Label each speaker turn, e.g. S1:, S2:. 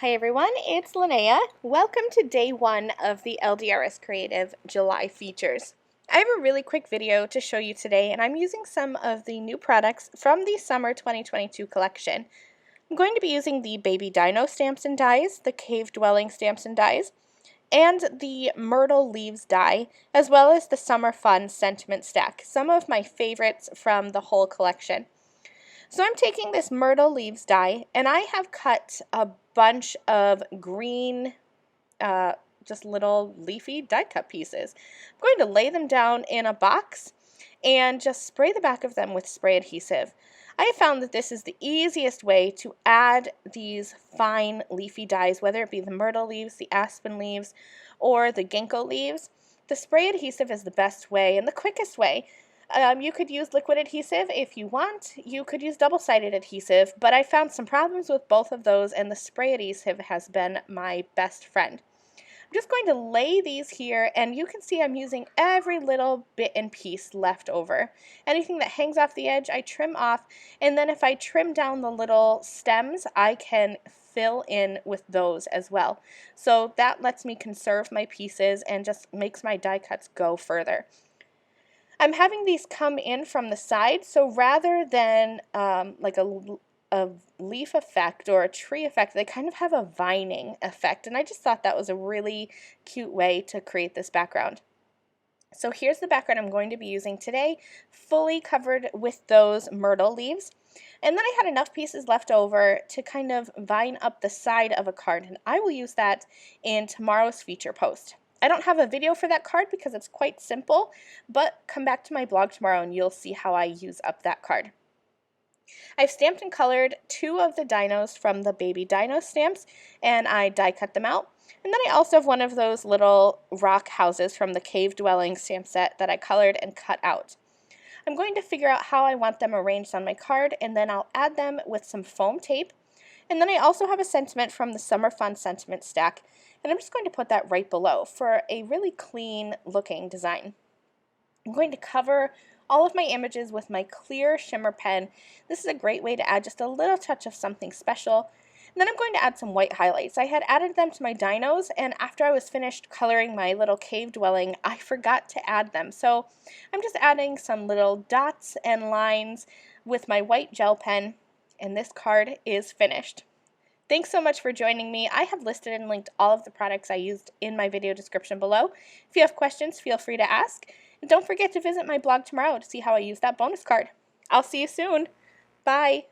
S1: Hi everyone, it's Lynnea. Welcome to day one of the LDRS Creative July features. I have a really quick video to show you today, and I'm using some of the new products from the summer 2022 collection. I'm going to be using the Baby Dino Stamps and Dies, the Cave Dwelling Stamps and Dies, and the Myrtle Leaves die, as well as the Summer Fun Sentiment Stack, some of my favorites from the whole collection. So I'm taking this Myrtle Leaves die, and I have cut a bunch of green, just little leafy die cut pieces. I'm going to lay them down in a box and just spray the back of them with spray adhesive. I have found that this is the easiest way to add these fine leafy dies, whether it be the myrtle leaves, the aspen leaves, or the ginkgo leaves. The spray adhesive is the best way and the quickest way. You could use liquid adhesive if you want. You could use double-sided adhesive, but I found some problems with both of those, and the spray adhesive has been my best friend. I'm just going to lay these here, and you can see I'm using every little bit and piece left over. Anything that hangs off the edge, I trim off, and then if I trim down the little stems, I can fill in with those as well. So that lets me conserve my pieces and just makes my die cuts go further. I'm having these come in from the side, so rather than like a leaf effect or a tree effect, they kind of have a vining effect, and I just thought that was a really cute way to create this background. So here's the background I'm going to be using today, fully covered with those myrtle leaves. And then I had enough pieces left over to kind of vine up the side of a card, and I will use that in tomorrow's feature post. I don't have a video for that card because it's quite simple, but come back to my blog tomorrow and you'll see how I use up that card. I've stamped and colored two of the dinos from the Baby Dino Stamps, and I die cut them out. And then I also have one of those little rock houses from the Cave Dwelling stamp set that I colored and cut out. I'm going to figure out how I want them arranged on my card, and then I'll add them with some foam tape. And then I also have a sentiment from the Summer Fun Sentiment Stack, and I'm just going to put that right below for a really clean looking design. I'm going to cover all of my images with my clear shimmer pen. This is a great way to add just a little touch of something special. And then I'm going to add some white highlights. I had added them to my dinos, and after I was finished coloring my little cave dwelling, I forgot to add them. So I'm just adding some little dots and lines with my white gel pen, and this card is finished. Thanks so much for joining me. I have listed and linked all of the products I used in my video description below. If you have questions, feel free to ask. And don't forget to visit my blog tomorrow to see how I use that bonus card. I'll see you soon. Bye.